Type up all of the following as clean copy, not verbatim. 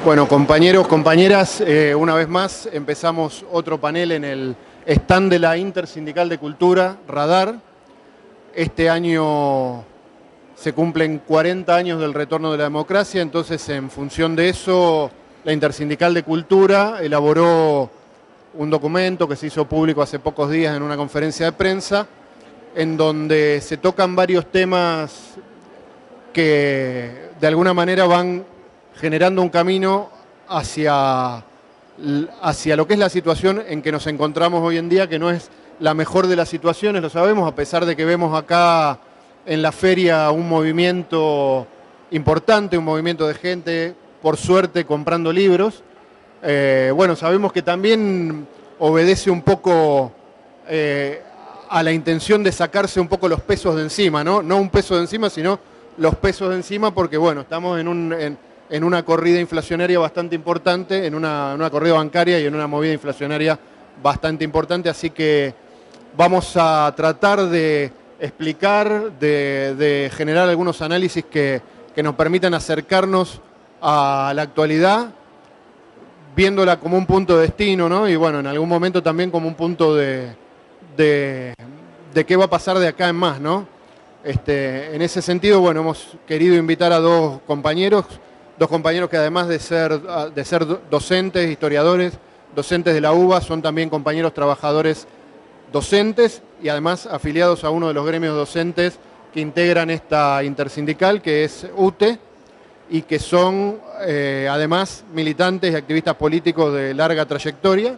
Bueno, compañeros, compañeras, una vez más empezamos otro panel en el stand de la Intersindical de Cultura, Radar. Este año se cumplen 40 años del retorno de la democracia, entonces en función de eso, la Intersindical de Cultura elaboró un documento que se hizo público hace pocos días en una conferencia de prensa, en donde se tocan varios temas que de alguna manera van generando un camino hacia lo que es la situación en que nos encontramos hoy en día, que no es la mejor de las situaciones, lo sabemos, a pesar de que vemos acá en la feria un movimiento importante, un movimiento de gente, por suerte, comprando libros. Bueno, sabemos que también obedece un poco a la intención de sacarse un poco los pesos de encima, ¿no? No un peso de encima, sino los pesos de encima, porque bueno, estamos en una corrida inflacionaria bastante importante, en una corrida bancaria y en una movida inflacionaria bastante importante, así que vamos a tratar de explicar, de generar algunos análisis que nos permitan acercarnos a la actualidad, viéndola como un punto de destino, ¿no? Y bueno, en algún momento también como un punto de qué va a pasar de acá en más, ¿no? En ese sentido, bueno, hemos querido invitar a dos compañeros que además de ser docentes, historiadores, docentes de la UBA, son también compañeros trabajadores docentes y además afiliados a uno de los gremios docentes que integran esta intersindical, que es UTE, y que son además militantes y activistas políticos de larga trayectoria.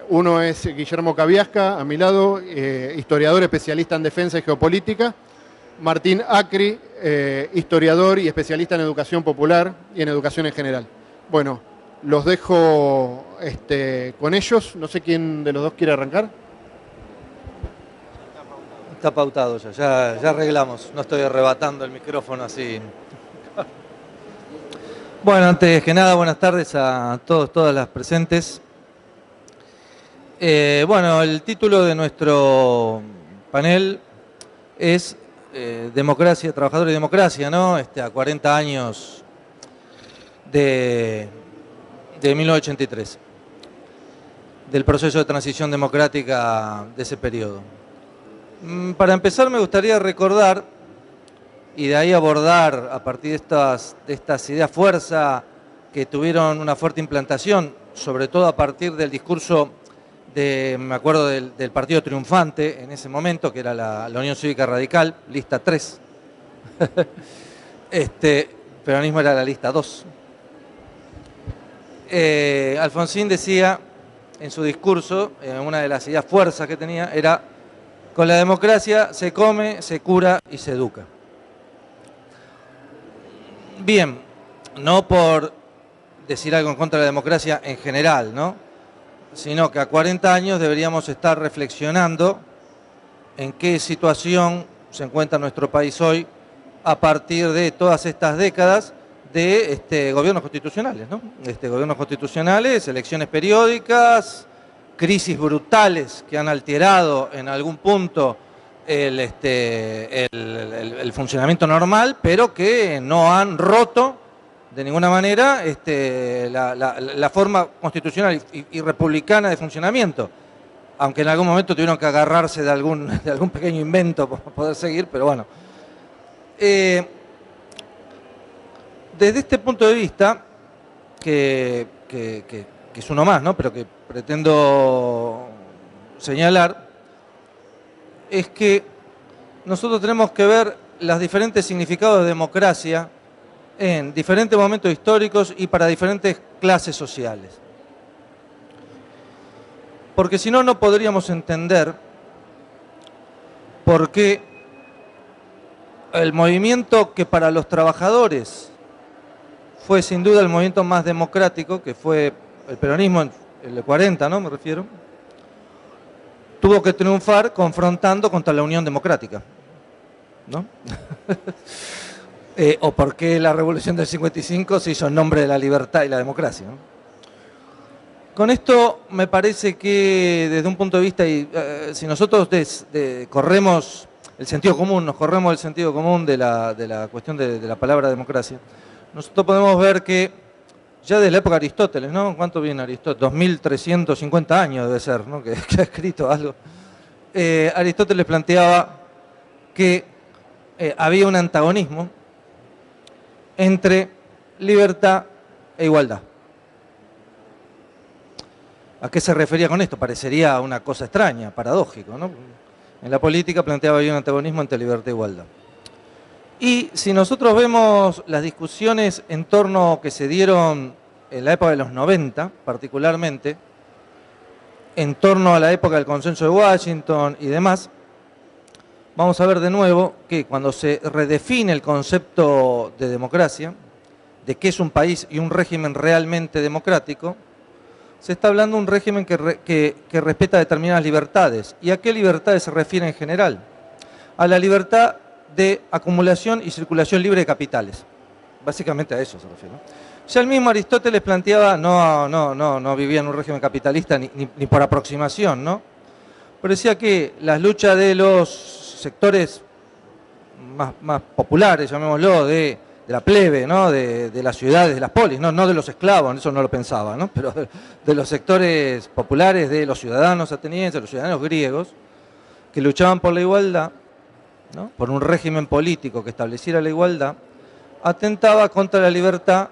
Uno es Guillermo Cabiasca, a mi lado, historiador especialista en defensa y geopolítica. Martín Acri, historiador y especialista en educación popular y en educación en general. Bueno, los dejo con ellos. No sé quién de los dos quiere arrancar. Está pautado ya arreglamos. No estoy arrebatando el micrófono así. Bueno, antes que nada, buenas tardes a todas las presentes. Bueno, el título de nuestro panel es Democracia, Trabajadores y Democracia, ¿no? A 40 años de 1983, del proceso de transición democrática de ese periodo. Para empezar me gustaría recordar, y de ahí abordar a partir de estas ideas fuerza que tuvieron una fuerte implantación, sobre todo a partir del discurso me acuerdo del partido triunfante en ese momento, que era la Unión Cívica Radical, lista 3. Peronismo era la lista 2. Alfonsín decía en su discurso, una de las ideas fuerzas que tenía, era: con la democracia se come, se cura y se educa. Bien, no por decir algo en contra de la democracia en general, ¿no? Sino que a 40 años deberíamos estar reflexionando en qué situación se encuentra nuestro país hoy a partir de todas estas décadas de gobiernos constitucionales, ¿no? Gobiernos constitucionales, elecciones periódicas, crisis brutales que han alterado en algún punto el funcionamiento normal, pero que no han roto de ninguna manera la forma constitucional y republicana de funcionamiento, aunque en algún momento tuvieron que agarrarse de algún pequeño invento para poder seguir, pero bueno. Desde este punto de vista, que es uno más, ¿no? Pero que pretendo señalar, es que nosotros tenemos que ver los diferentes significados de democracia en diferentes momentos históricos y para diferentes clases sociales. Porque si no, no podríamos entender por qué el movimiento que para los trabajadores fue sin duda el movimiento más democrático, que fue el peronismo, el de 40, ¿no? Me refiero, tuvo que triunfar confrontando contra la Unión Democrática, ¿no? O por qué la Revolución del 55 se hizo en nombre de la libertad y la democracia, ¿no? Con esto me parece que desde un punto de vista, si nosotros corremos el sentido común, nos corremos el sentido común de la cuestión de la palabra democracia, nosotros podemos ver que ya desde la época de Aristóteles, ¿no? ¿Cuánto viene Aristóteles? 2350 años debe ser, ¿no? Que ha escrito algo. Aristóteles planteaba que había un antagonismo entre libertad e igualdad. ¿A qué se refería con esto? Parecería una cosa extraña, paradójico, ¿no? En la política planteaba había un antagonismo entre libertad e igualdad. Y si nosotros vemos las discusiones en torno que se dieron en la época de los 90, particularmente, en torno a la época del consenso de Washington y demás, vamos a ver de nuevo que cuando se redefine el concepto de democracia, de qué es un país y un régimen realmente democrático, se está hablando de un régimen que respeta determinadas libertades. ¿Y a qué libertades se refiere en general? A la libertad de acumulación y circulación libre de capitales. Básicamente a eso se refiere. Ya el mismo Aristóteles planteaba, no vivía en un régimen capitalista ni por aproximación, ¿no? Pero decía que las luchas de los sectores más populares, llamémoslo, de la plebe, ¿no? De las ciudades, de las polis, no de los esclavos, eso no lo pensaba, ¿no? Pero de los sectores populares, de los ciudadanos atenienses, los ciudadanos griegos, que luchaban por la igualdad, ¿no? Por un régimen político que estableciera la igualdad, atentaba contra la libertad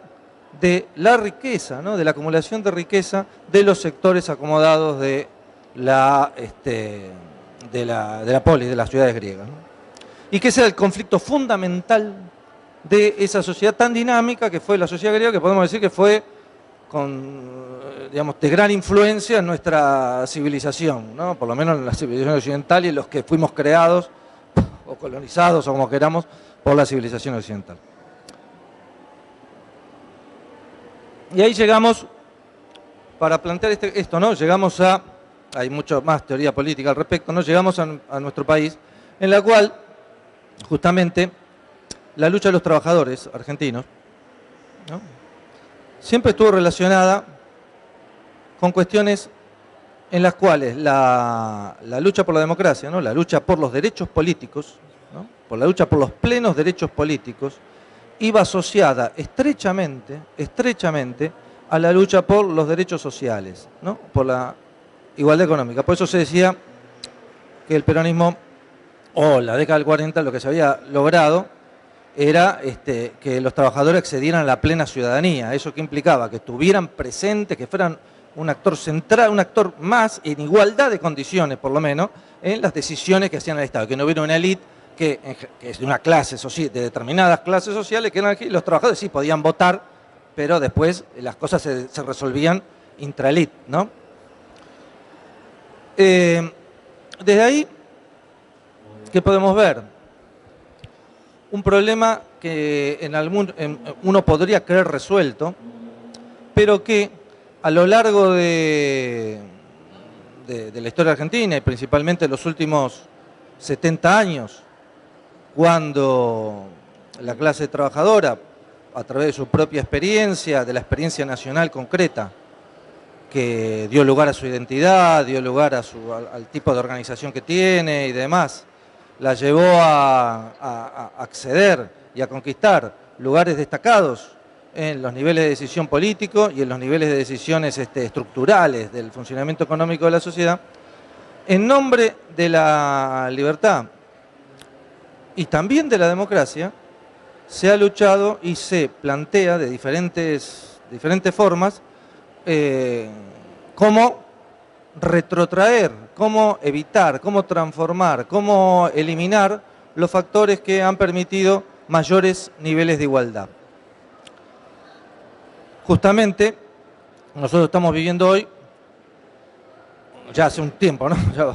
de la riqueza, ¿no? De la acumulación de riqueza de los sectores acomodados de la polis, de las ciudades griegas, ¿no? Y que ese era el conflicto fundamental de esa sociedad tan dinámica que fue la sociedad griega, que podemos decir que fue digamos, de gran influencia en nuestra civilización, ¿no? Por lo menos en la civilización occidental y en los que fuimos creados o colonizados, o como queramos, por la civilización occidental. Y ahí llegamos, para plantear esto, ¿no? Llegamos hay mucho más teoría política al respecto, ¿no? Llegamos a nuestro país, en la cual, justamente, la lucha de los trabajadores argentinos, ¿no? Siempre estuvo relacionada con cuestiones en las cuales la lucha por la democracia, ¿no? La lucha por los derechos políticos, ¿no? Por la lucha por los plenos derechos políticos, iba asociada estrechamente a la lucha por los derechos sociales, ¿no? Por la igualdad económica. Por eso se decía que el peronismo, o la década del 40, lo que se había logrado era que los trabajadores accedieran a la plena ciudadanía. Eso que implicaba que estuvieran presentes, que fueran un actor central, un actor más en igualdad de condiciones, por lo menos, en las decisiones que hacían el Estado. Que no hubiera una élite que es de una clase social, de determinadas clases sociales, que eran aquí, los trabajadores sí podían votar, pero después las cosas se resolvían intraelite, ¿no? Desde ahí, ¿qué podemos ver? Un problema que uno podría creer resuelto, pero que a lo largo de la historia argentina y principalmente en los últimos 70 años, cuando la clase trabajadora, a través de su propia experiencia, de la experiencia nacional concreta, que dio lugar a su identidad, dio lugar al tipo de organización que tiene y demás, la llevó a acceder y a conquistar lugares destacados en los niveles de decisión político y en los niveles de decisiones estructurales del funcionamiento económico de la sociedad, en nombre de la libertad y también de la democracia, se ha luchado y se plantea de diferentes formas cómo retrotraer, cómo evitar, cómo transformar, cómo eliminar los factores que han permitido mayores niveles de igualdad. Justamente, nosotros estamos viviendo hoy, ya hace un tiempo, ¿no? Ya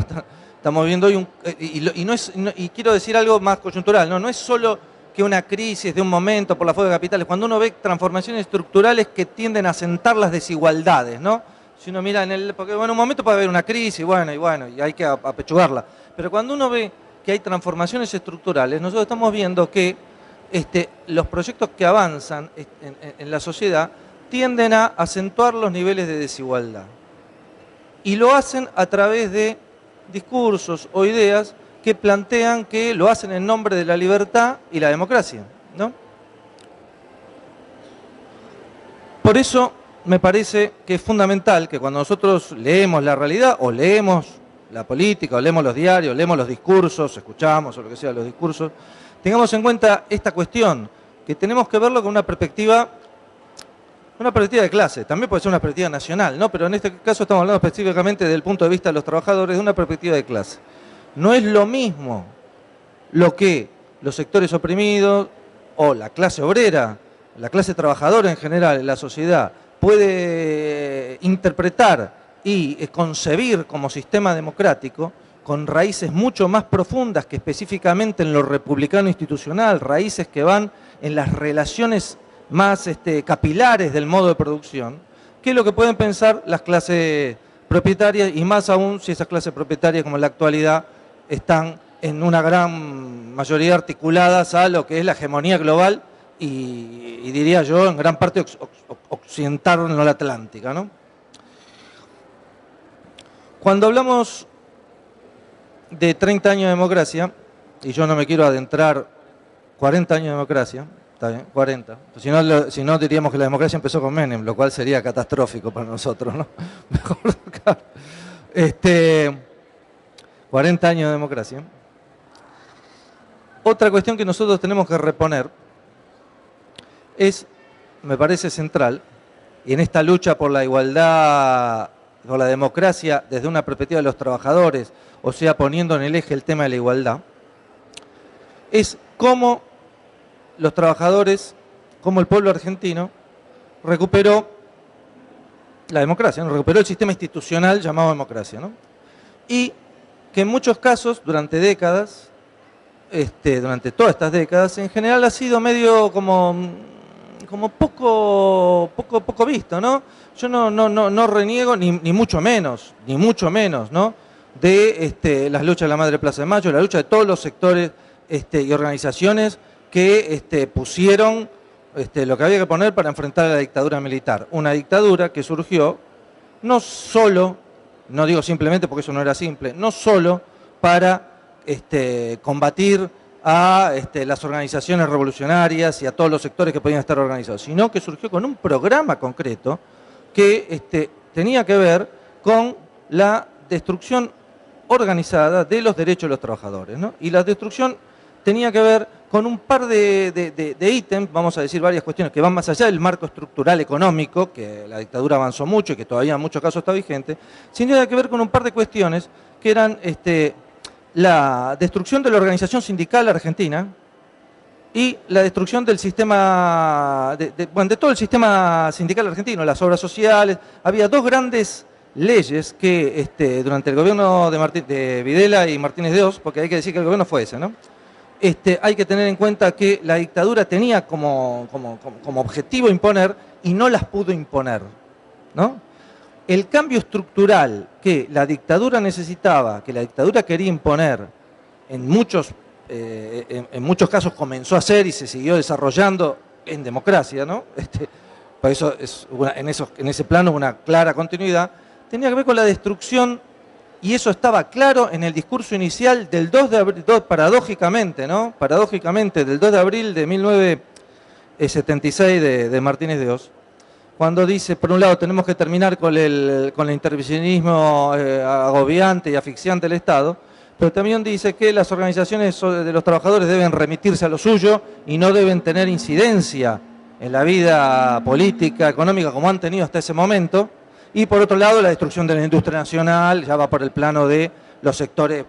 estamos viviendo hoy, y quiero decir algo más coyuntural, no es solo que una crisis de un momento por la fuga de capitales, cuando uno ve transformaciones estructurales que tienden a acentar las desigualdades, ¿no? Si uno mira porque en un momento puede haber una crisis, y hay que apechugarla. Pero cuando uno ve que hay transformaciones estructurales, nosotros estamos viendo que los proyectos que avanzan en la sociedad tienden a acentuar los niveles de desigualdad. Y lo hacen a través de discursos o ideas que plantean que lo hacen en nombre de la libertad y la democracia, ¿no? Por eso me parece que es fundamental que cuando nosotros leemos la realidad o leemos la política o leemos los diarios, leemos los discursos, escuchamos o lo que sea los discursos, tengamos en cuenta esta cuestión, que tenemos que verlo con una perspectiva de clase, también puede ser una perspectiva nacional, ¿no? Pero en este caso estamos hablando específicamente desde el punto de vista de los trabajadores, de una perspectiva de clase. No es lo mismo lo que los sectores oprimidos o la clase obrera, la clase trabajadora en general en la sociedad puede interpretar y concebir como sistema democrático con raíces mucho más profundas que específicamente en lo republicano institucional, raíces que van en las relaciones más capilares del modo de producción, que es lo que pueden pensar las clases propietarias, y más aún si esas clases propietarias, como en la actualidad, están en una gran mayoría articuladas a lo que es la hegemonía global y diría yo en gran parte occidental no la atlántica, ¿no? Cuando hablamos de 30 años de democracia, y yo no me quiero adentrar, 40 años de democracia, está bien, 40. Si no, diríamos que la democracia empezó con Menem, lo cual sería catastrófico para nosotros, ¿no? Mejor tocar. 40 años de democracia. Otra cuestión que nosotros tenemos que reponer es, me parece central, y en esta lucha por la igualdad, por la democracia desde una perspectiva de los trabajadores, o sea, poniendo en el eje el tema de la igualdad, es cómo los trabajadores, cómo el pueblo argentino recuperó la democracia, ¿no? Recuperó el sistema institucional llamado democracia, ¿no? Y que en muchos casos, durante décadas, durante todas estas décadas, en general ha sido medio como poco visto, ¿no? Yo no reniego, ni mucho menos, ¿no? De las luchas de la Madre Plaza de Mayo, la lucha de todos los sectores y organizaciones que pusieron lo que había que poner para enfrentar a la dictadura militar. Una dictadura que surgió no solo, no digo simplemente porque eso no era simple, no solo para combatir a las organizaciones revolucionarias y a todos los sectores que podían estar organizados, sino que surgió con un programa concreto que tenía que ver con la destrucción organizada de los derechos de los trabajadores, ¿no? Y la destrucción tenía que ver con un par de ítems, vamos a decir varias cuestiones que van más allá del marco estructural económico, que la dictadura avanzó mucho y que todavía en muchos casos está vigente, sino tenía que ver con un par de cuestiones que eran la destrucción de la organización sindical argentina y la destrucción del sistema, de todo el sistema sindical argentino, las obras sociales. Había dos grandes leyes que durante el gobierno de Videla y Martínez de Oz, porque hay que decir que el gobierno fue ese, ¿no? Hay que tener en cuenta que la dictadura tenía como objetivo imponer y no las pudo imponer, ¿no? El cambio estructural que la dictadura necesitaba, que la dictadura quería imponer, en muchos casos comenzó a hacer y se siguió desarrollando en democracia, ¿no? Por eso en ese plano una clara continuidad, tenía que ver con la destrucción. Y eso estaba claro en el discurso inicial del 2 de abril, paradójicamente, ¿no? Paradójicamente, del 2 de abril de 1976 de Martínez de Oz, cuando dice, por un lado, tenemos que terminar con el intervencionismo agobiante y asfixiante del Estado, pero también dice que las organizaciones de los trabajadores deben remitirse a lo suyo y no deben tener incidencia en la vida política, económica, como han tenido hasta ese momento. Y por otro lado, la destrucción de la industria nacional ya va por el plano de los sectores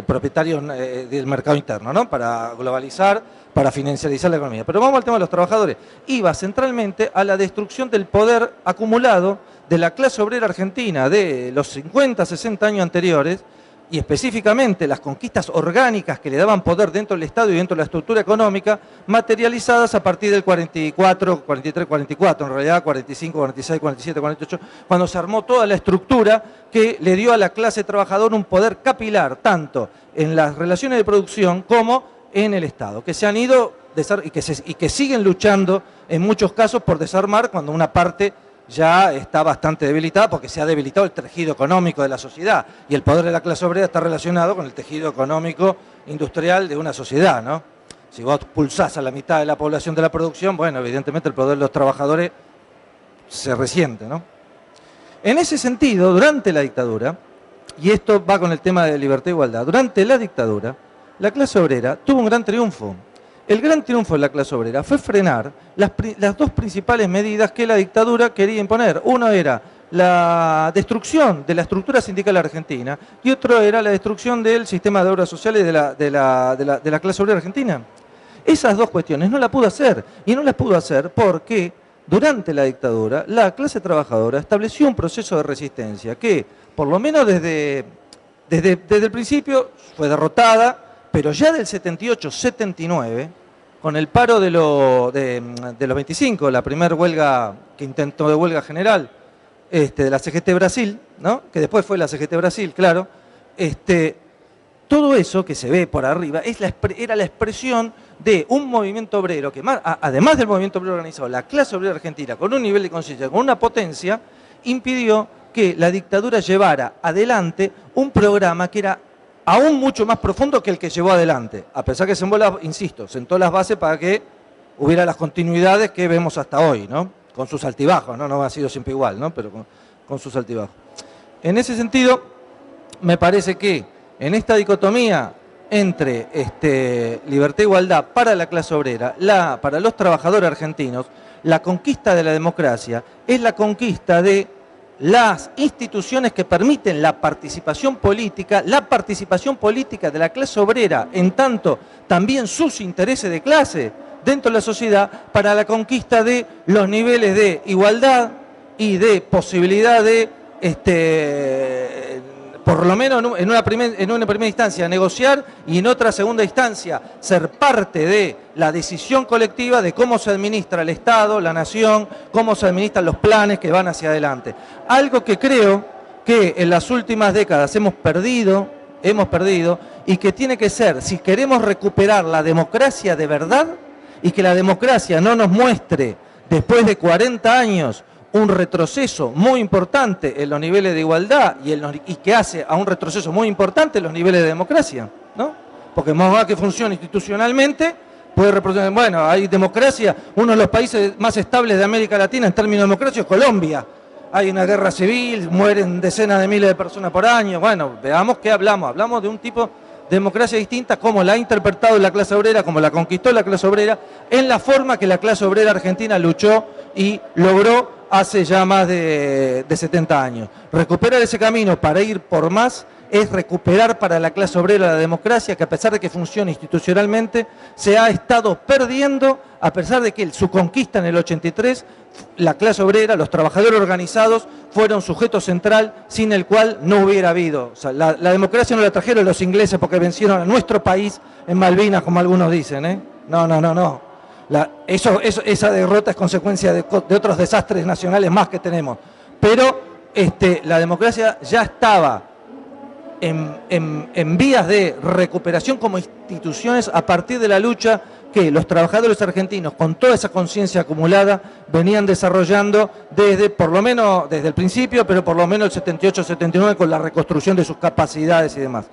propietarios del mercado interno, ¿no? Para globalizar, para financiarizar la economía. Pero vamos al tema de los trabajadores. Iba centralmente a la destrucción del poder acumulado de la clase obrera argentina de los 50, 60 años anteriores, y específicamente las conquistas orgánicas que le daban poder dentro del Estado y dentro de la estructura económica, materializadas a partir del 44, 43, 44, en realidad 45, 46, 47, 48, cuando se armó toda la estructura que le dio a la clase trabajadora un poder capilar, tanto en las relaciones de producción como en el Estado, que se han ido y que siguen luchando en muchos casos por desarmar cuando una parte ya está bastante debilitada, porque se ha debilitado el tejido económico de la sociedad y el poder de la clase obrera está relacionado con el tejido económico industrial de una sociedad, ¿no? Si vos pulsás a la mitad de la población de la producción, bueno, evidentemente el poder de los trabajadores se resiente, ¿no? En ese sentido, durante la dictadura, y esto va con el tema de libertad e igualdad, durante la dictadura, la clase obrera tuvo un gran triunfo. El gran triunfo de la clase obrera fue frenar las dos principales medidas que la dictadura quería imponer. Uno era la destrucción de la estructura sindical argentina y otro era la destrucción del sistema de obras sociales de la clase obrera argentina. Esas dos cuestiones no las pudo hacer, y no las pudo hacer porque durante la dictadura la clase trabajadora estableció un proceso de resistencia que, por lo menos desde el principio, fue derrotada, pero ya del 78-79, con el paro de los 25, la primera huelga que intentó de huelga general de la CGT Brasil, ¿no? Que después fue la CGT Brasil, claro, todo eso que se ve por arriba era la expresión de un movimiento obrero que, además del movimiento obrero organizado, la clase obrera argentina, con un nivel de conciencia, con una potencia, impidió que la dictadura llevara adelante un programa que era aún mucho más profundo que el que llevó adelante, a pesar que sentó las bases para que hubiera las continuidades que vemos hasta hoy, ¿no? Con sus altibajos, ¿no? No ha sido siempre igual, ¿no? Pero con sus altibajos. En ese sentido, me parece que en esta dicotomía entre libertad e igualdad para la clase obrera, para los trabajadores argentinos, la conquista de la democracia es la conquista de las instituciones que permiten la participación política de la clase obrera, en tanto también sus intereses de clase dentro de la sociedad, para la conquista de los niveles de igualdad y de posibilidad de, por lo menos en una primera instancia, negociar y en otra segunda instancia ser parte de la decisión colectiva de cómo se administra el Estado, la nación, cómo se administran los planes que van hacia adelante. Algo que creo que en las últimas décadas hemos perdido y que tiene que ser, si queremos recuperar la democracia de verdad y que la democracia no nos muestre después de 40 años un retroceso muy importante en los niveles de igualdad y que hace a un retroceso muy importante en los niveles de democracia, ¿no? Porque más va que funciona institucionalmente, puede reproducir, bueno, hay democracia, uno de los países más estables de América Latina en términos de democracia es Colombia. Hay una guerra civil, mueren decenas de miles de personas por año. Bueno, veamos qué hablamos. Hablamos de un tipo de democracia distinta, como la ha interpretado la clase obrera, como la conquistó la clase obrera, en la forma que la clase obrera argentina luchó y logró hace ya más de 70 años. Recuperar ese camino para ir por más es recuperar para la clase obrera la democracia, que a pesar de que funciona institucionalmente, se ha estado perdiendo, a pesar de que su conquista en el 83, la clase obrera, los trabajadores organizados, fueron sujeto central sin el cual no hubiera habido. O sea, la democracia no la trajeron los ingleses porque vencieron a nuestro país en Malvinas, como algunos dicen, ¿eh? No. Esa derrota es consecuencia de otros desastres nacionales más que tenemos. Pero la democracia ya estaba en vías de recuperación como instituciones a partir de la lucha que los trabajadores argentinos, con toda esa conciencia acumulada, venían desarrollando por lo menos desde el principio, pero por lo menos el 78-79 con la reconstrucción de sus capacidades y demás.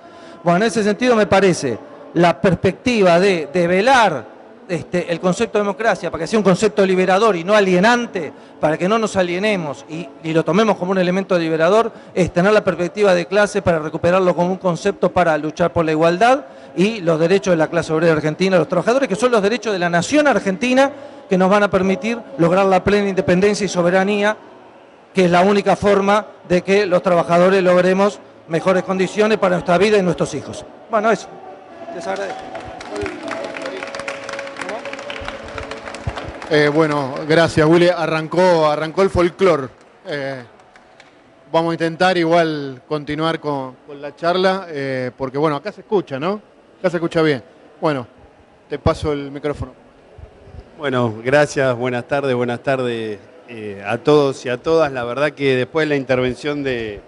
Bueno, en ese sentido me parece la perspectiva de velar el concepto de democracia para que sea un concepto liberador y no alienante, para que no nos alienemos y lo tomemos como un elemento liberador, es tener la perspectiva de clase para recuperarlo como un concepto para luchar por la igualdad y los derechos de la clase obrera argentina, los trabajadores, que son los derechos de la nación argentina que nos van a permitir lograr la plena independencia y soberanía, que es la única forma de que los trabajadores logremos mejores condiciones para nuestra vida y nuestros hijos. Bueno, eso. Les agradezco. Bueno, gracias, Willy. Arrancó el folclore. Vamos a intentar igual continuar con la charla, porque bueno, acá se escucha, ¿no? Acá se escucha bien. Bueno, te paso el micrófono. Bueno, gracias, buenas tardes a todos y a todas. La verdad que después de la intervención de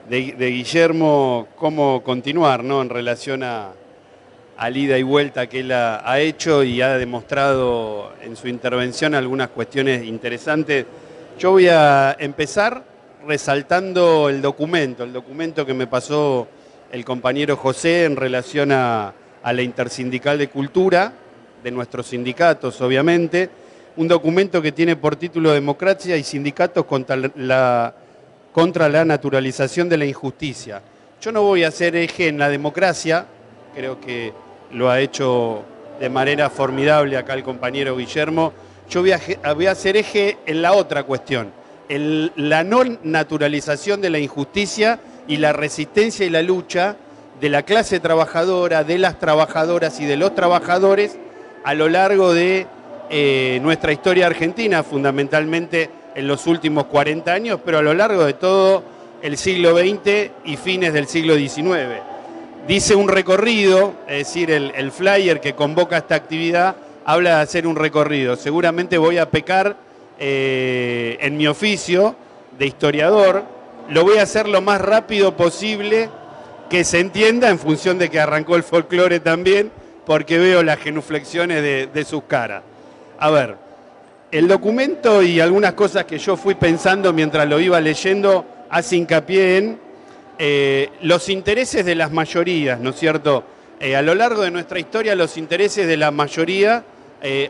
Guillermo, cómo continuar, ¿no? En relación al ida y vuelta que él ha hecho y ha demostrado en su intervención algunas cuestiones interesantes. Yo voy a empezar resaltando el documento que me pasó el compañero José en relación a la Intersindical de Cultura, de nuestros sindicatos obviamente, un documento que tiene por título Democracia y sindicatos contra la naturalización de la injusticia. Yo no voy a hacer eje en la democracia, creo que lo ha hecho de manera formidable acá el compañero Guillermo. Yo voy a hacer eje en la otra cuestión, la no naturalización de la injusticia y la resistencia y la lucha de la clase trabajadora, de las trabajadoras y de los trabajadores a lo largo de nuestra historia argentina, fundamentalmente en los últimos 40 años, pero a lo largo de todo el siglo XX y fines del siglo XIX. Dice un recorrido, es decir, el flyer que convoca esta actividad habla de hacer un recorrido. Seguramente voy a pecar en mi oficio de historiador, lo voy a hacer lo más rápido posible, que se entienda en función de que arrancó el folclore también, porque veo las genuflexiones de sus caras. A ver, el documento y algunas cosas que yo fui pensando mientras lo iba leyendo hace hincapié en los intereses de las mayorías, ¿no es cierto? A lo largo de nuestra historia los intereses de la mayoría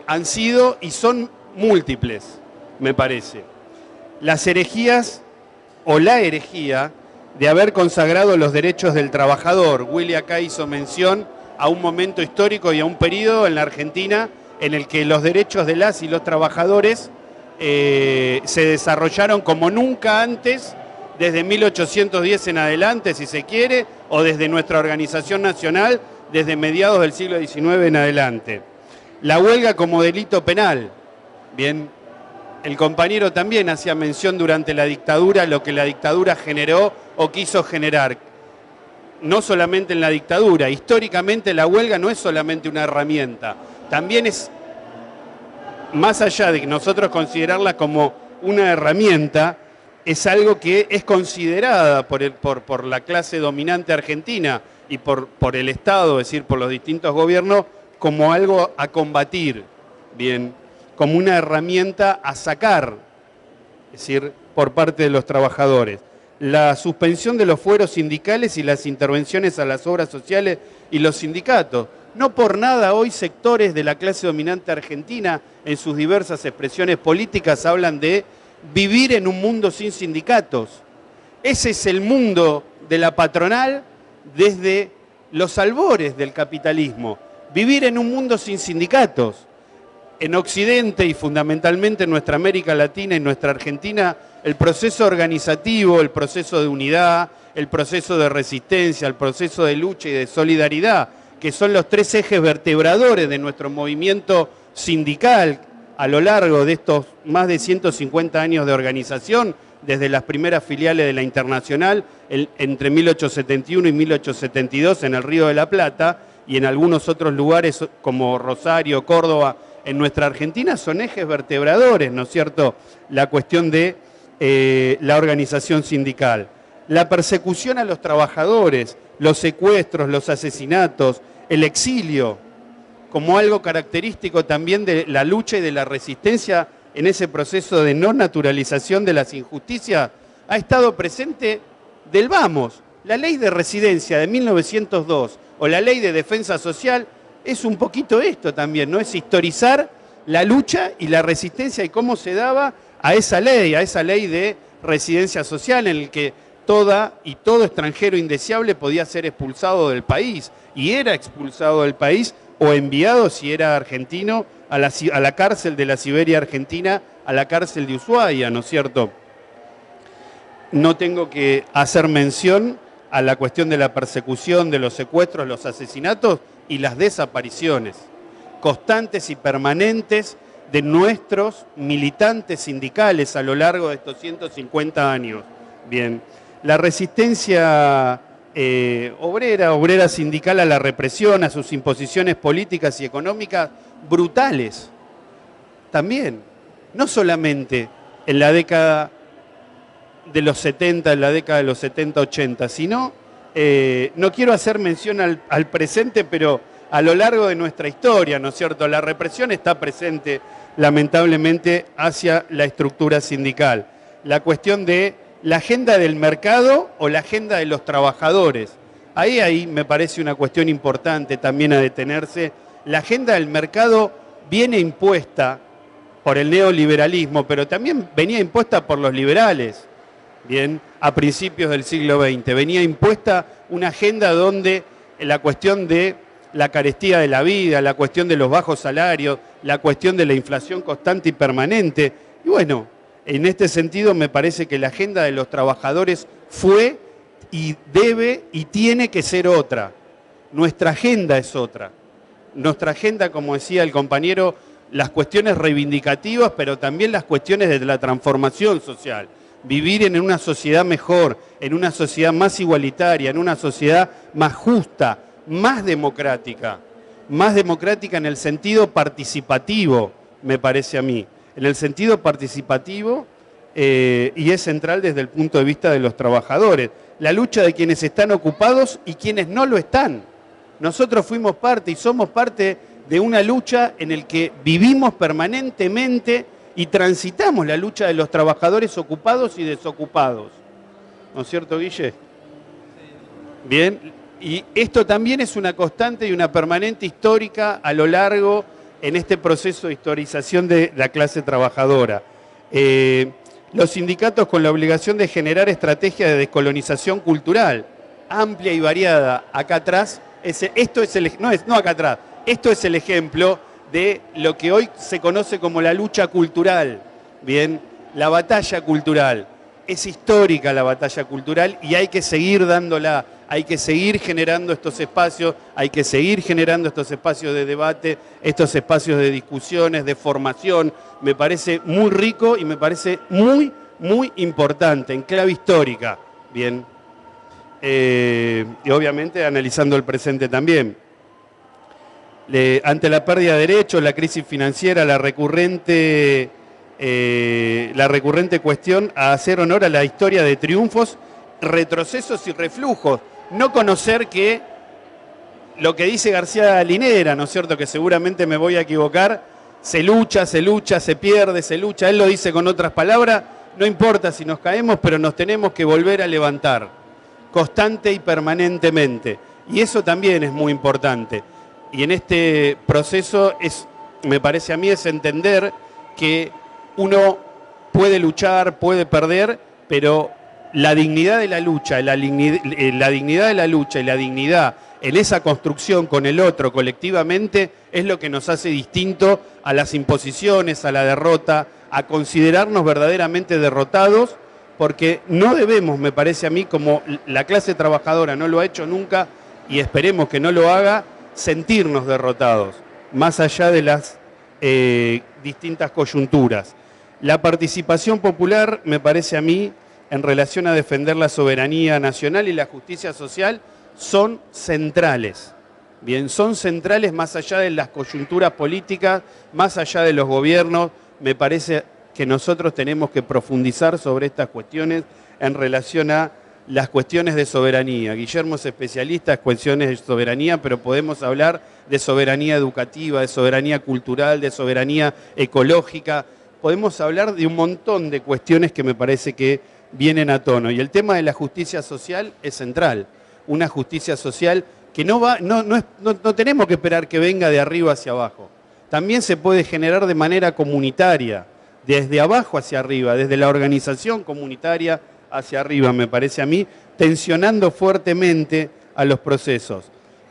han sido y son múltiples, me parece. Las herejías o la herejía de haber consagrado los derechos del trabajador. Willy acá hizo mención a un momento histórico y a un periodo en la Argentina en el que los derechos de las y los trabajadores se desarrollaron como nunca antes, desde 1810 en adelante, si se quiere, o desde nuestra organización nacional, desde mediados del siglo XIX en adelante. La huelga como delito penal. Bien, el compañero también hacía mención durante la dictadura, lo que la dictadura generó o quiso generar. No solamente en la dictadura, históricamente la huelga no es solamente una herramienta, también es, más allá de nosotros considerarla como una herramienta, es algo que es considerada por la clase dominante argentina y por el Estado, es decir, por los distintos gobiernos, como algo a combatir, bien, como una herramienta a sacar, es decir, por parte de los trabajadores. La suspensión de los fueros sindicales y las intervenciones a las obras sociales y los sindicatos. No por nada hoy sectores de la clase dominante argentina, en sus diversas expresiones políticas, hablan de vivir en un mundo sin sindicatos. Ese es el mundo de la patronal desde los albores del capitalismo. Vivir en un mundo sin sindicatos. En Occidente y fundamentalmente en nuestra América Latina y nuestra Argentina, el proceso organizativo, el proceso de unidad, el proceso de resistencia, el proceso de lucha y de solidaridad, que son los tres ejes vertebradores de nuestro movimiento sindical a lo largo de estos más de 150 años de organización, desde las primeras filiales de la Internacional, entre 1871 y 1872 en el Río de la Plata, y en algunos otros lugares como Rosario, Córdoba, en nuestra Argentina, son ejes vertebradores, ¿no es cierto?, la cuestión de la organización sindical. La persecución a los trabajadores, los secuestros, los asesinatos, el exilio, como algo característico también de la lucha y de la resistencia en ese proceso de no naturalización de las injusticias, ha estado presente del vamos. La ley de residencia de 1902 o la ley de defensa social es un poquito esto también, ¿no? Es historizar la lucha y la resistencia y cómo se daba a esa ley de residencia social en el que todo extranjero indeseable podía ser expulsado del país y era expulsado del país o enviado, si era argentino, a la cárcel de la Siberia Argentina, a la cárcel de Ushuaia, ¿no es cierto? No tengo que hacer mención a la cuestión de la persecución, de los secuestros, los asesinatos y las desapariciones constantes y permanentes de nuestros militantes sindicales a lo largo de estos 150 años. Bien, la resistencia obrera sindical a la represión, a sus imposiciones políticas y económicas brutales, también, no solamente en la década de los 70, en la década de los 70-80, sino, no quiero hacer mención al presente, pero a lo largo de nuestra historia, ¿no es cierto? La represión está presente, lamentablemente, hacia la estructura sindical. La cuestión de la agenda del mercado o la agenda de los trabajadores. Ahí me parece una cuestión importante también a detenerse. La agenda del mercado viene impuesta por el neoliberalismo, pero también venía impuesta por los liberales, bien, a principios del siglo XX. Venía impuesta una agenda donde la cuestión de la carestía de la vida, la cuestión de los bajos salarios, la cuestión de la inflación constante y permanente. Y bueno, en este sentido me parece que la agenda de los trabajadores fue y debe y tiene que ser otra. Nuestra agenda es otra. Nuestra agenda, como decía el compañero, las cuestiones reivindicativas, pero también las cuestiones de la transformación social. Vivir en una sociedad mejor, en una sociedad más igualitaria, en una sociedad más justa, más democrática en el sentido participativo, me parece a mí. En el sentido participativo, y es central desde el punto de vista de los trabajadores. La lucha de quienes están ocupados y quienes no lo están. Nosotros fuimos parte y somos parte de una lucha en la que vivimos permanentemente y transitamos la lucha de los trabajadores ocupados y desocupados. ¿No es cierto, Guille? Bien, y esto también es una constante y una permanente histórica a lo largo en este proceso de historización de la clase trabajadora. Los sindicatos con la obligación de generar estrategias de descolonización cultural, amplia y variada. Acá atrás, esto es el ejemplo de lo que hoy se conoce como la lucha cultural, bien, la batalla cultural. Es histórica la batalla cultural y hay que seguir dándola, hay que seguir generando estos espacios, hay que seguir generando estos espacios de debate, estos espacios de discusiones, de formación. Me parece muy rico y me parece muy, muy importante, en clave histórica, bien. Y obviamente analizando el presente también. Ante la pérdida de derechos, la crisis financiera, la recurrente cuestión a hacer honor a la historia de triunfos, retrocesos y reflujos. No conocer que lo que dice García Linera, ¿no es cierto?, que seguramente me voy a equivocar, se lucha, se pierde, se lucha. Él lo dice con otras palabras, no importa si nos caemos, pero nos tenemos que volver a levantar, constante y permanentemente. Y eso también es muy importante. Y en este proceso me parece a mí, es entender que uno puede luchar, puede perder, pero la dignidad de la lucha, la dignidad de la lucha y la dignidad en esa construcción con el otro colectivamente es lo que nos hace distinto a las imposiciones, a la derrota, a considerarnos verdaderamente derrotados, porque no debemos, me parece a mí, como la clase trabajadora no lo ha hecho nunca y esperemos que no lo haga, sentirnos derrotados, más allá de las distintas coyunturas. La participación popular, me parece a mí, en relación a defender la soberanía nacional y la justicia social, son centrales. Bien, son centrales más allá de las coyunturas políticas, más allá de los gobiernos. Me parece que nosotros tenemos que profundizar sobre estas cuestiones en relación a las cuestiones de soberanía. Guillermo es especialista en cuestiones de soberanía, pero podemos hablar de soberanía educativa, de soberanía cultural, de soberanía ecológica. Podemos hablar de un montón de cuestiones que me parece que vienen a tono. Y el tema de la justicia social es central. Una justicia social que no tenemos que esperar que venga de arriba hacia abajo. También se puede generar de manera comunitaria, desde abajo hacia arriba, desde la organización comunitaria hacia arriba, me parece a mí, tensionando fuertemente a los procesos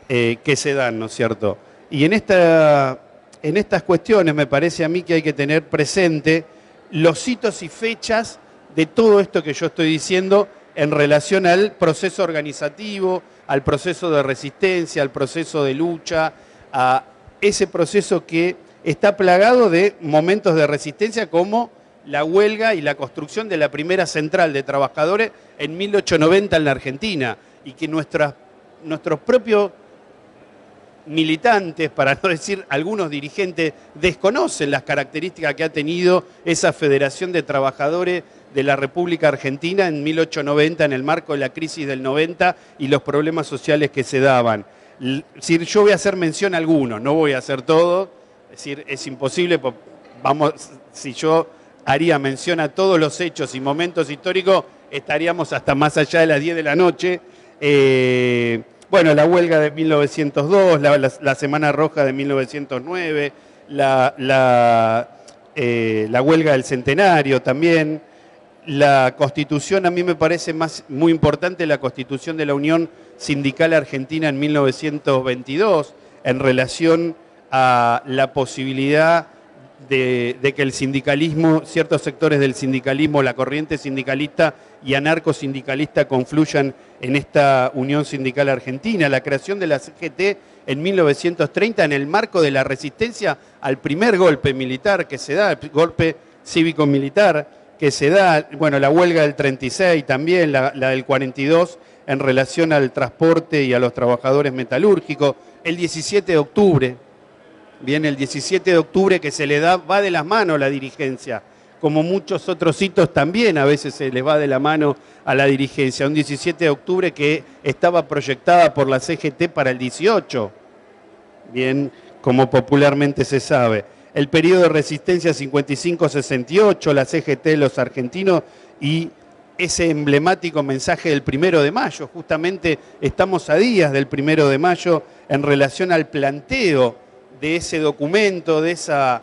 que se dan, ¿no es cierto? Y en estas cuestiones me parece a mí que hay que tener presente los hitos y fechas de todo esto que yo estoy diciendo en relación al proceso organizativo, al proceso de resistencia, al proceso de lucha, a ese proceso que está plagado de momentos de resistencia como la huelga y la construcción de la primera central de trabajadores en 1890 en la Argentina, y que nuestros propios militantes, para no decir algunos dirigentes, desconocen las características que ha tenido esa Federación de Trabajadores de la República Argentina en 1890, en el marco de la crisis del 90 y los problemas sociales que se daban. Es decir, yo voy a hacer mención a algunos, no voy a hacer todo, es decir, es imposible, si yo haría mención a todos los hechos y momentos históricos, estaríamos hasta más allá de las 10 de la noche. Bueno, la huelga de 1902, la Semana Roja de 1909, la huelga del centenario también, la constitución, a mí me parece muy importante la constitución de la Unión Sindical Argentina en 1922, en relación a la posibilidad de que el sindicalismo, ciertos sectores del sindicalismo, la corriente sindicalista y anarcosindicalista confluyan en esta Unión Sindical Argentina, la creación de la CGT en 1930 en el marco de la resistencia al primer golpe militar que se da, el golpe cívico-militar que se da, bueno, la huelga del 36 también, la del 42 en relación al transporte y a los trabajadores metalúrgicos, el 17 de octubre, bien, el 17 de octubre que se le da, va de las manos a la dirigencia, como muchos otros hitos también a veces se les va de la mano a la dirigencia, un 17 de octubre que estaba proyectada por la CGT para el 18, bien, como popularmente se sabe. El periodo de resistencia 55-68, la CGT, los argentinos, y ese emblemático mensaje del 1 de mayo. Justamente estamos a días del 1 de mayo en relación al planteo de ese documento, de esa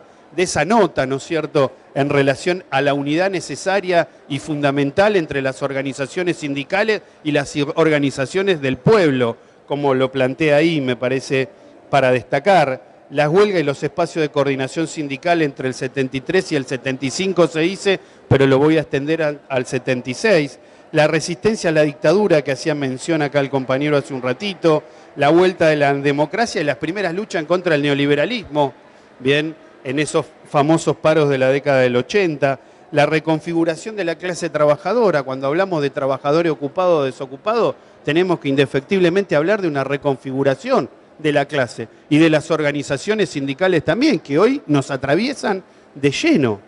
nota, ¿no es cierto?, en relación a la unidad necesaria y fundamental entre las organizaciones sindicales y las organizaciones del pueblo, como lo plantea ahí, me parece, para destacar. Las huelgas y los espacios de coordinación sindical entre el 73 y el 75 se dice, pero lo voy a extender al 76. La resistencia a la dictadura que hacía mención acá el compañero hace un ratito, la vuelta de la democracia y las primeras luchas en contra del neoliberalismo, bien, en esos famosos paros de la década del 80, la reconfiguración de la clase trabajadora. Cuando hablamos de trabajadores ocupados o desocupados, tenemos que indefectiblemente hablar de una reconfiguración de la clase y de las organizaciones sindicales también, que hoy nos atraviesan de lleno.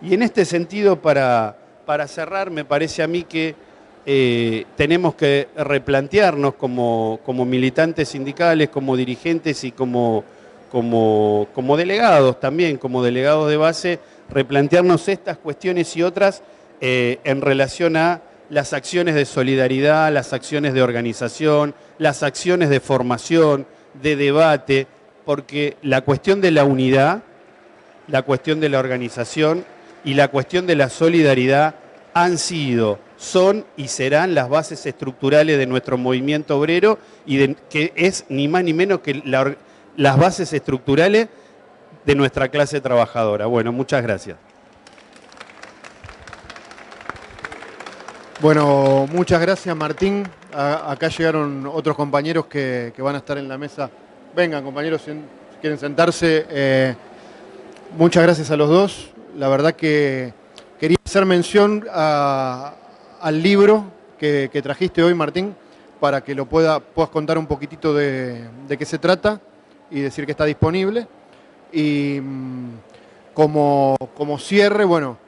Y en este sentido, para cerrar, me parece a mí que tenemos que replantearnos como militantes sindicales, como dirigentes y como delegados también, como delegados de base, replantearnos estas cuestiones y otras en relación a las acciones de solidaridad, las acciones de organización, las acciones de formación, de debate, porque la cuestión de la unidad, la cuestión de la organización y la cuestión de la solidaridad han sido, son y serán las bases estructurales de nuestro movimiento obrero y que es ni más ni menos que las bases estructurales de nuestra clase trabajadora. Bueno, muchas gracias. Bueno, muchas gracias, Martín. Acá llegaron otros compañeros que van a estar en la mesa. Vengan, compañeros, si quieren sentarse. Muchas gracias a los dos. La verdad que quería hacer mención al libro que trajiste hoy, Martín, para que lo puedas contar un poquitito de qué se trata y decir que está disponible. Y como cierre, bueno,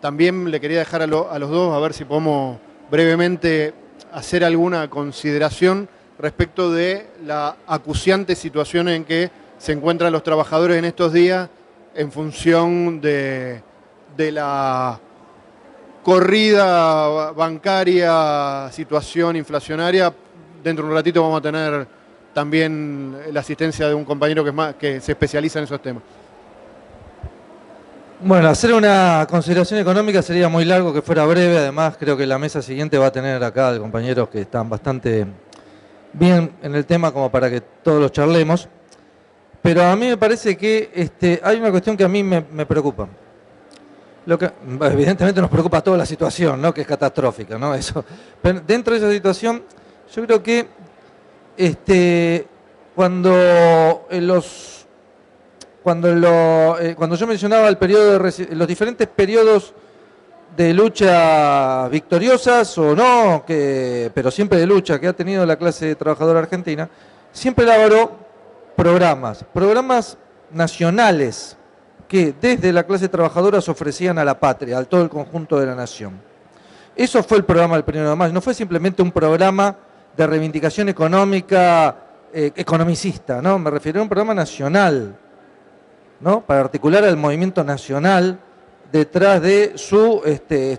también le quería dejar a los dos a ver si podemos brevemente hacer alguna consideración respecto de la acuciante situación en que se encuentran los trabajadores en estos días en función de la corrida bancaria, situación inflacionaria. Dentro de un ratito vamos a tener también la asistencia de un compañero que se especializa en esos temas. Bueno, hacer una consideración económica sería muy largo que fuera breve. Además, creo que la mesa siguiente va a tener acá compañeros que están bastante bien en el tema como para que todos los charlemos. Pero a mí me parece que hay una cuestión que a mí me preocupa. Evidentemente nos preocupa toda la situación, ¿no?, que es catastrófica, ¿no? Eso. Pero dentro de esa situación, yo creo que cuando yo mencionaba los diferentes periodos de lucha victoriosas o no, pero siempre de lucha que ha tenido la clase trabajadora argentina, siempre elaboró programas nacionales que desde la clase trabajadora se ofrecían a la patria, a todo el conjunto de la nación. Eso fue el programa del 1 de mayo, no fue simplemente un programa de reivindicación económica economicista, ¿no? Me refiero a un programa nacional, ¿no?, para articular al movimiento nacional detrás de su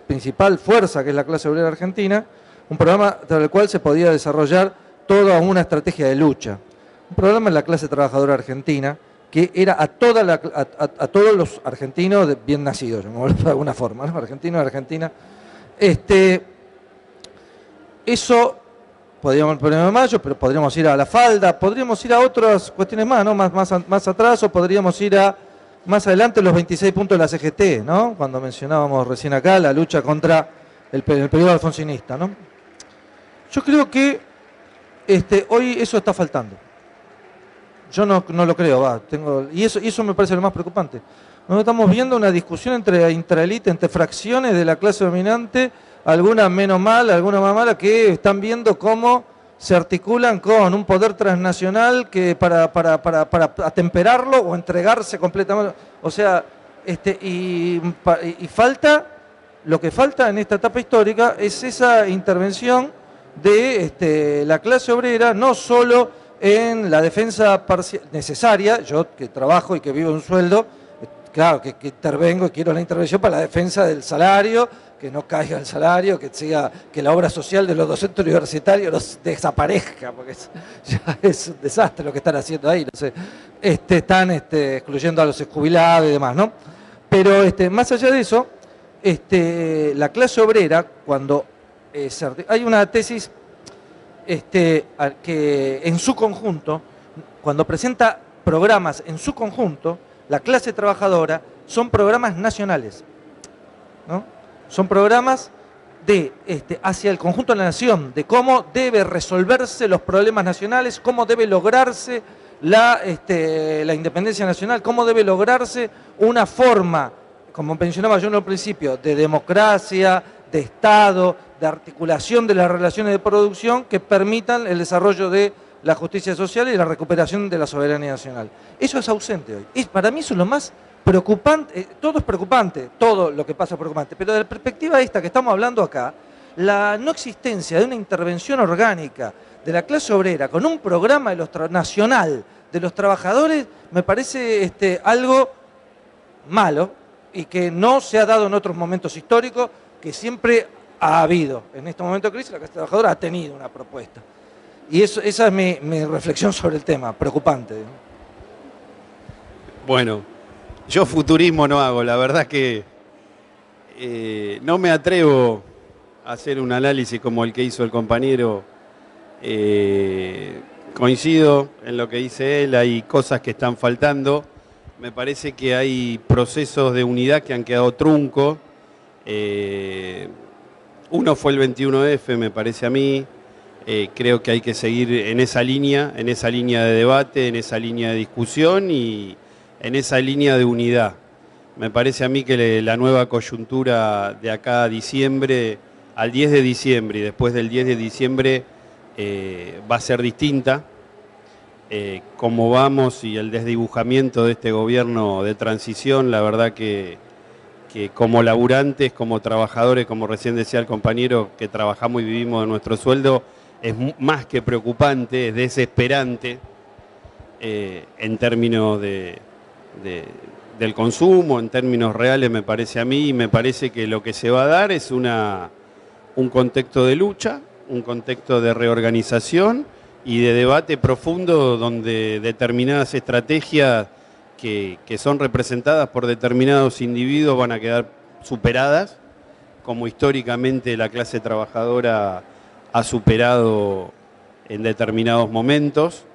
principal fuerza, que es la clase obrera argentina, un programa tras el cual se podía desarrollar toda una estrategia de lucha. Un programa en la clase trabajadora argentina que era a todos los argentinos bien nacidos, de alguna forma, ¿no? Argentinos, Argentina. Eso podríamos poner en mayo, pero podríamos ir a la falda, podríamos ir a otras cuestiones más, ¿no? Más atrás, o podríamos ir a más adelante los 26 puntos de la CGT, ¿no? Cuando mencionábamos recién acá la lucha contra el periodo alfonsinista, ¿no? Yo creo que hoy eso está faltando. Yo no lo creo, y eso me parece lo más preocupante. Nosotros estamos viendo una discusión entre intraelite, entre fracciones de la clase dominante, algunas menos malas, algunas más malas, que están viendo cómo se articulan con un poder transnacional que para atemperarlo o entregarse completamente. O sea, lo que falta en esta etapa histórica es esa intervención de la clase obrera, no solo en la defensa necesaria. Yo que trabajo y que vivo un sueldo, claro que intervengo y quiero la intervención para la defensa del salario, que no caiga el salario, que la obra social de los docentes universitarios no desaparezca, porque ya es un desastre lo que están haciendo ahí. No sé, están excluyendo a los jubilados y demás, ¿no? Pero más allá de eso, la clase obrera, cuando hay una tesis que en su conjunto, cuando presenta programas en su conjunto, la clase trabajadora son programas nacionales, ¿no? Son programas hacia el conjunto de la nación, de cómo debe resolverse los problemas nacionales, cómo debe lograrse la independencia nacional, cómo debe lograrse una forma, como mencionaba yo en el principio, de democracia, de Estado, de articulación de las relaciones de producción que permitan el desarrollo de la justicia social y la recuperación de la soberanía nacional. Eso es ausente hoy. Para mí eso es lo más preocupante. Todo es preocupante, todo lo que pasa es preocupante, pero de la perspectiva esta que estamos hablando acá, la no existencia de una intervención orgánica de la clase obrera con un programa nacional de los trabajadores me parece algo malo y que no se ha dado en otros momentos históricos, que siempre ha habido. En este momento de crisis la clase trabajadora ha tenido una propuesta. Y esa es mi reflexión sobre el tema, preocupante. Bueno, yo futurismo no hago, la verdad que no me atrevo a hacer un análisis como el que hizo el compañero. Coincido en lo que dice él, hay cosas que están faltando. Me parece que hay procesos de unidad que han quedado truncos. Uno fue el 21F, me parece a mí. Creo que hay que seguir en esa línea de debate, en esa línea de discusión y en esa línea de unidad. Me parece a mí que la nueva coyuntura de acá a diciembre, al 10 de diciembre y después del 10 de diciembre va a ser distinta. Cómo vamos y el desdibujamiento de este gobierno de transición, la verdad que como laburantes, como trabajadores, como recién decía el compañero, que trabajamos y vivimos de nuestro sueldo, es más que preocupante, es desesperante en términos del consumo, en términos reales me parece a mí, y me parece que lo que se va a dar es un contexto de lucha, un contexto de reorganización y de debate profundo donde determinadas estrategias que son representadas por determinados individuos van a quedar superadas, como históricamente la clase trabajadora ha superado en determinados momentos.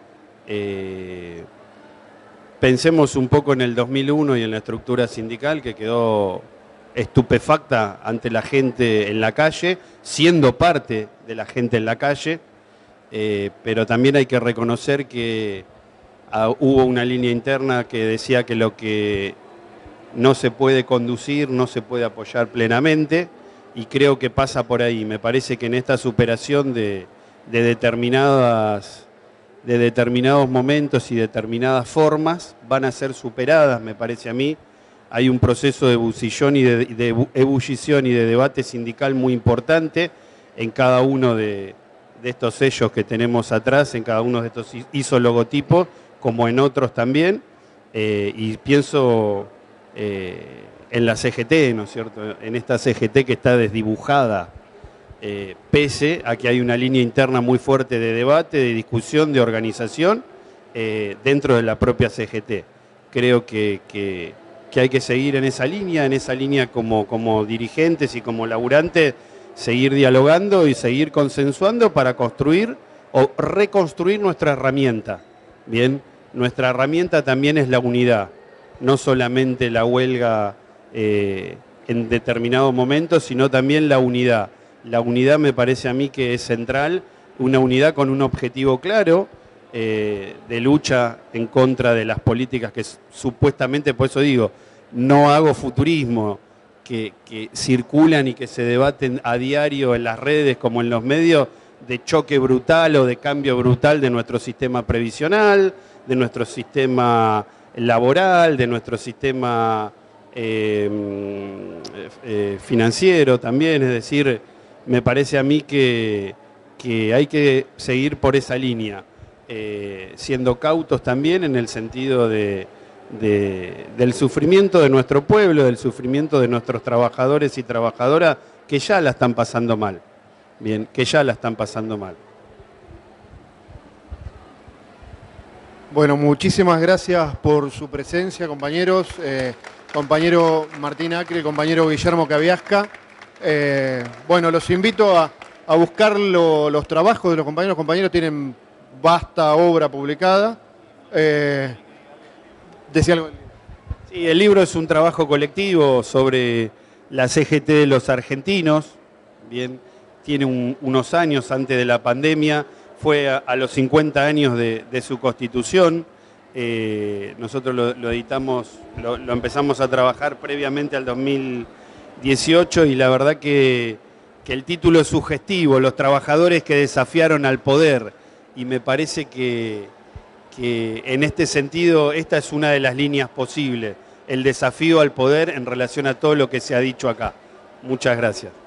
Pensemos un poco en el 2001 y en la estructura sindical que quedó estupefacta ante la gente en la calle, siendo parte de la gente en la calle, pero también hay que reconocer que hubo una línea interna que decía que lo que no se puede conducir, no se puede apoyar plenamente, y creo que pasa por ahí. Me parece que en esta superación de determinados momentos y determinadas formas van a ser superadas, me parece a mí. Hay un proceso de ebullición y de debate sindical muy importante en cada uno de estos sellos que tenemos atrás, en cada uno de estos isologotipos, como en otros también, y pienso en la CGT, ¿no es cierto? En esta CGT que está desdibujada, pese a que hay una línea interna muy fuerte de debate, de discusión, de organización, dentro de la propia CGT. creo que hay que seguir en esa línea como dirigentes y como laburantes, seguir dialogando y seguir consensuando para construir o reconstruir nuestra herramienta. Bien, nuestra herramienta también es la unidad, no solamente la huelga en determinados momentos, sino también la unidad. La unidad me parece a mí que es central, una unidad con un objetivo claro, de lucha en contra de las políticas que supuestamente, por eso digo, no hago futurismo, que circulan y que se debaten a diario en las redes como en los medios, de choque brutal o de cambio brutal de nuestro sistema previsional, de nuestro sistema laboral, de nuestro sistema financiero también. Es decir, me parece a mí que hay que seguir por esa línea, siendo cautos también en el sentido del sufrimiento de nuestro pueblo, del sufrimiento de nuestros trabajadores y trabajadoras que ya la están pasando mal. Bien, que ya la están pasando mal. Bueno, muchísimas gracias por su presencia, compañeros. Compañero Martín Acre, compañero Guillermo Cabiasca. Bueno, los invito a buscar los trabajos de los compañeros. Los compañeros tienen vasta obra publicada. Decía algo. Sí, el libro es un trabajo colectivo sobre la CGT de los argentinos. Bien, tiene unos años antes de la pandemia, fue a los 50 años de su constitución. Nosotros lo editamos, lo empezamos a trabajar previamente al 2018 y la verdad que el título es sugestivo, los trabajadores que desafiaron al poder, y me parece que en este sentido esta es una de las líneas posibles, el desafío al poder en relación a todo lo que se ha dicho acá. Muchas gracias.